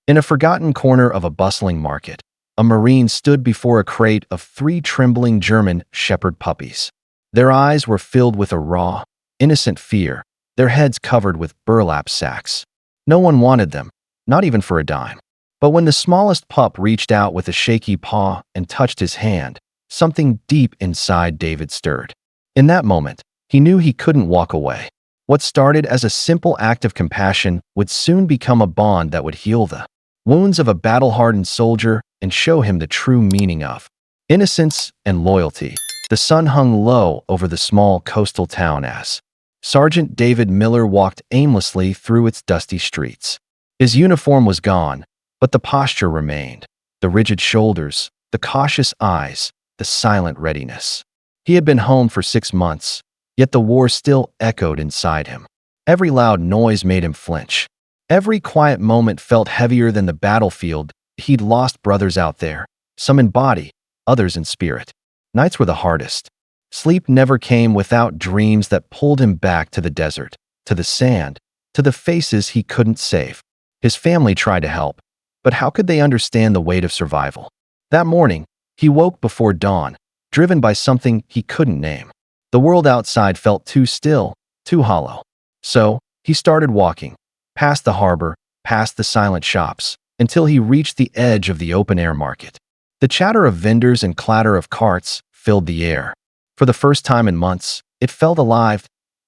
In a forgotten corner of a bustling market, a Marine stood before a crate of 3 trembling German Shepherd puppies. Their eyes were filled with a raw, innocent fear, their heads covered with burlap sacks. No one wanted them, not even for a dime. But when the smallest pup reached out with a shaky paw and touched his hand, something deep inside David stirred. In that moment, he knew he couldn't walk away. What started as a simple act of compassion would soon become a bond that would heal the wounds of a battle-hardened soldier and show him the true meaning of innocence and loyalty. The sun hung low over the small coastal town as Sergeant David Miller walked aimlessly through its dusty streets. His uniform was gone, but the posture remained. The rigid shoulders, the cautious eyes, the silent readiness. He had been home for 6 months, yet the war still echoed inside him. Every loud noise made him flinch. Every quiet moment felt heavier than the battlefield. He'd lost brothers out there, some in body, others in spirit. Nights were the hardest. Sleep never came without dreams that pulled him back to the desert, to the sand, to the faces he couldn't save. His family tried to help, but how could they understand the weight of survival? That morning, he woke before dawn, driven by something he couldn't name. The world outside felt too still, too hollow. So, he started walking, past the harbor, past the silent shops, until he reached the edge of the open-air market. The chatter of vendors and clatter of carts filled the air. For the first time in months, it felt alive.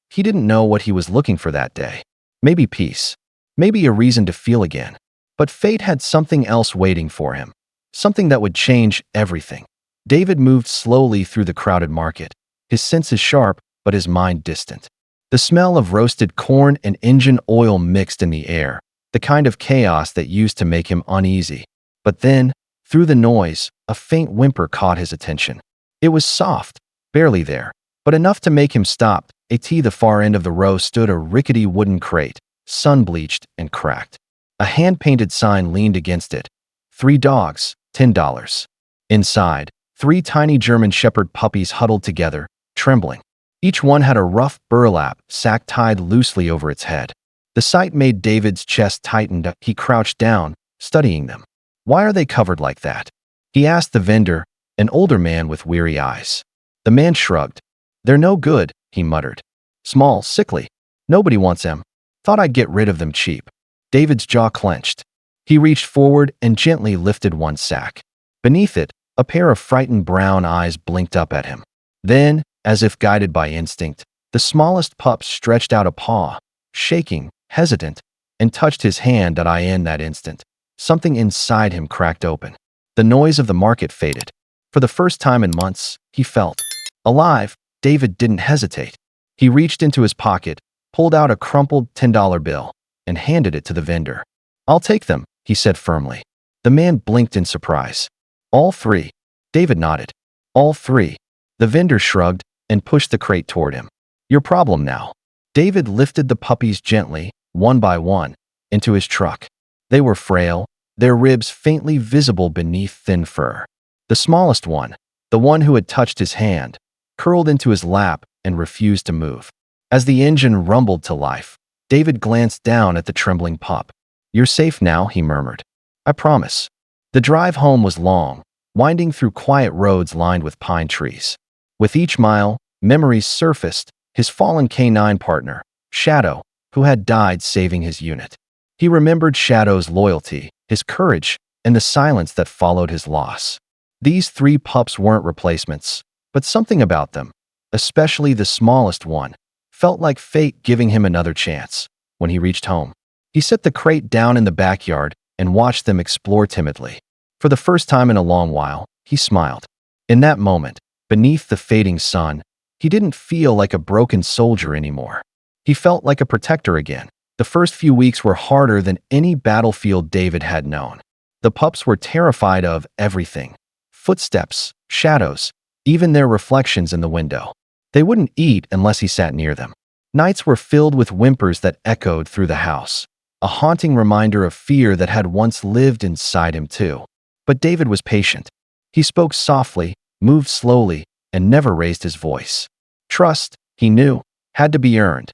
He didn't know what he was looking for that day. Maybe peace. Maybe a reason to feel again. But fate had something else waiting for him. Something that would change everything. David moved slowly through the crowded market, his senses sharp, but his mind distant. The smell of roasted corn and engine oil mixed in the air, the kind of chaos that used to make him uneasy. But then, through the noise, a faint whimper caught his attention. It was soft, barely there, but enough to make him stop. At the far end of the row stood a rickety wooden crate, sun-bleached and cracked. A hand-painted sign leaned against it. 3 dogs, $10. Inside, 3 tiny German Shepherd puppies huddled together, trembling. Each one had a rough burlap sack tied loosely over its head. The sight made David's chest tighten. He crouched down, studying them. Why are they covered like that? He asked the vendor, an older man with weary eyes. The man shrugged. They're no good, he muttered. Small, sickly. Nobody wants them. Thought I'd get rid of them cheap. David's jaw clenched. He reached forward and gently lifted one sack. Beneath it, a pair of frightened brown eyes blinked up at him. Then, as if guided by instinct, the smallest pup stretched out a paw, shaking, hesitant, and touched his hand. In that instant, something inside him cracked open. The noise of the market faded. For the first time in months, he felt alive. David didn't hesitate. He reached into his pocket, pulled out a crumpled $10 bill, and handed it to the vendor. I'll take them, he said firmly. The man blinked in surprise. All 3. David nodded. All 3. The vendor shrugged and pushed the crate toward him. Your problem now. David lifted the puppies gently, one by one, into his truck. They were frail, their ribs faintly visible beneath thin fur. The smallest one, the one who had touched his hand, curled into his lap and refused to move. As the engine rumbled to life, David glanced down at the trembling pup. You're safe now, he murmured. I promise. The drive home was long, winding through quiet roads lined with pine trees. With each mile, memories surfaced, his fallen canine partner, Shadow, who had died saving his unit. He remembered Shadow's loyalty, his courage, and the silence that followed his loss. These 3 pups weren't replacements, but something about them, especially the smallest one, felt like fate giving him another chance. When he reached home, he set the crate down in the backyard and watched them explore timidly. For the first time in a long while, he smiled. In that moment, beneath the fading sun, he didn't feel like a broken soldier anymore. He felt like a protector again. The first few weeks were harder than any battlefield David had known. The pups were terrified of everything. Footsteps, shadows, even their reflections in the window. They wouldn't eat unless he sat near them. Nights were filled with whimpers that echoed through the house, a haunting reminder of fear that had once lived inside him too. But David was patient. He spoke softly, moved slowly, and never raised his voice. Trust, he knew, had to be earned.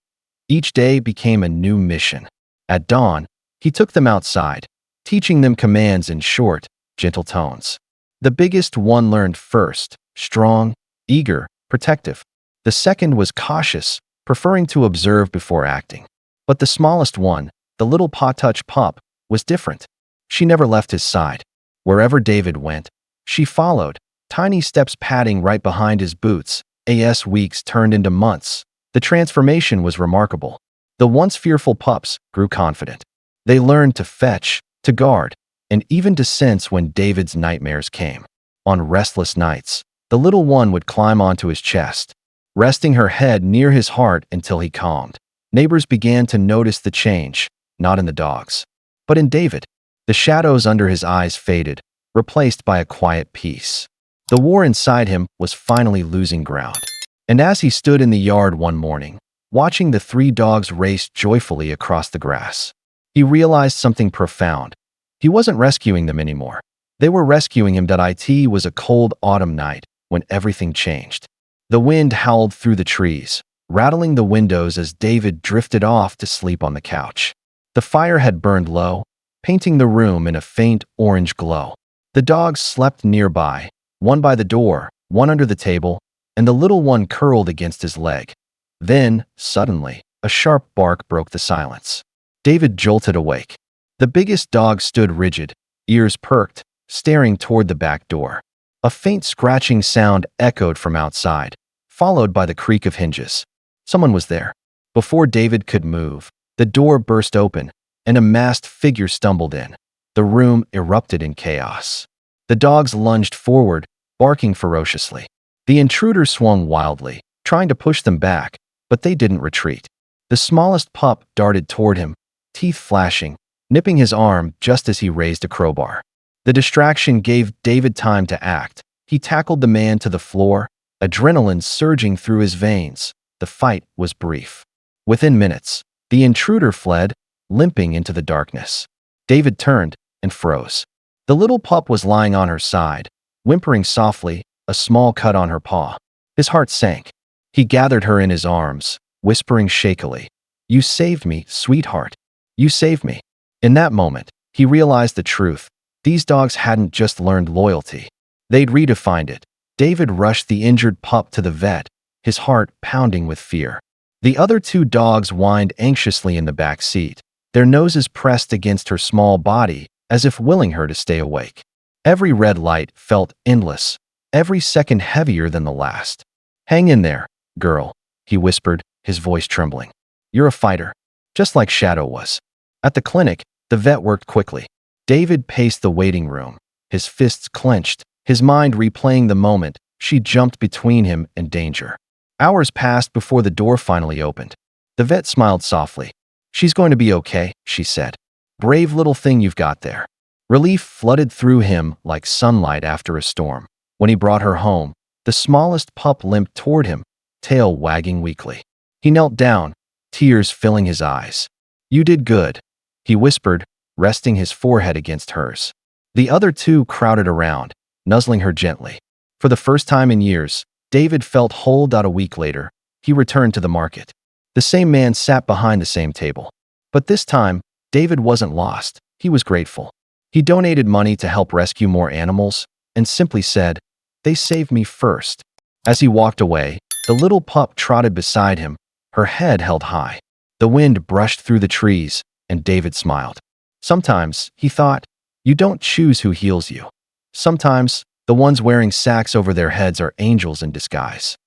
Each day became a new mission. At dawn, he took them outside, teaching them commands in short, gentle tones. The biggest one learned first, strong, eager, protective. The second was cautious, preferring to observe before acting. But the smallest one, the little paw-touch pup, was different. She never left his side. Wherever David went, she followed, tiny steps padding right behind his boots. As weeks turned into months, the transformation was remarkable. The once fearful pups grew confident. They learned to fetch, to guard, and even to sense when David's nightmares came. On restless nights, the little one would climb onto his chest, resting her head near his heart until he calmed. Neighbors began to notice the change, not in the dogs, but in David. The shadows under his eyes faded, replaced by a quiet peace. The war inside him was finally losing ground. And as he stood in the yard one morning, watching the three dogs race joyfully across the grass, he realized something profound. He wasn't rescuing them anymore. They were rescuing him. It was a cold autumn night when everything changed. The wind howled through the trees, rattling the windows as David drifted off to sleep on the couch. The fire had burned low, painting the room in a faint orange glow. The dogs slept nearby, one by the door, one under the table, and the little one curled against his leg. Then, suddenly, a sharp bark broke the silence. David jolted awake. The biggest dog stood rigid, ears perked, staring toward the back door. A faint scratching sound echoed from outside, followed by the creak of hinges. Someone was there. Before David could move, the door burst open, and a masked figure stumbled in. The room erupted in chaos. The dogs lunged forward, barking ferociously. The intruder swung wildly, trying to push them back, but they didn't retreat. The smallest pup darted toward him, teeth flashing, nipping his arm just as he raised a crowbar. The distraction gave David time to act. He tackled the man to the floor, adrenaline surging through his veins. The fight was brief. Within minutes, the intruder fled, limping into the darkness. David turned and froze. The little pup was lying on her side, whimpering softly, a small cut on her paw. His heart sank. He gathered her in his arms, whispering shakily, "You saved me, sweetheart. You saved me." In that moment, he realized the truth. These dogs hadn't just learned loyalty. They'd redefined it. David rushed the injured pup to the vet, his heart pounding with fear. The other two dogs whined anxiously in the back seat, their noses pressed against her small body as if willing her to stay awake. Every red light felt endless, every second heavier than the last. "Hang in there, girl," he whispered, his voice trembling. "You're a fighter, just like Shadow was." At the clinic, the vet worked quickly. David paced the waiting room, his fists clenched, his mind replaying the moment she jumped between him and danger. Hours passed before the door finally opened. The vet smiled softly. "She's going to be okay," she said. "Brave little thing you've got there." Relief flooded through him like sunlight after a storm. When he brought her home, the smallest pup limped toward him, tail wagging weakly. He knelt down, tears filling his eyes. "You did good," he whispered, resting his forehead against hers. The other two crowded around, nuzzling her gently. For the first time in years, David felt whole. A week later, he returned to the market. The same man sat behind the same table. But this time, David wasn't lost. He was grateful. He donated money to help rescue more animals and simply said, "They saved me first." As he walked away, the little pup trotted beside him, her head held high. The wind brushed through the trees, and David smiled. Sometimes, he thought, you don't choose who heals you. Sometimes, the ones wearing sacks over their heads are angels in disguise.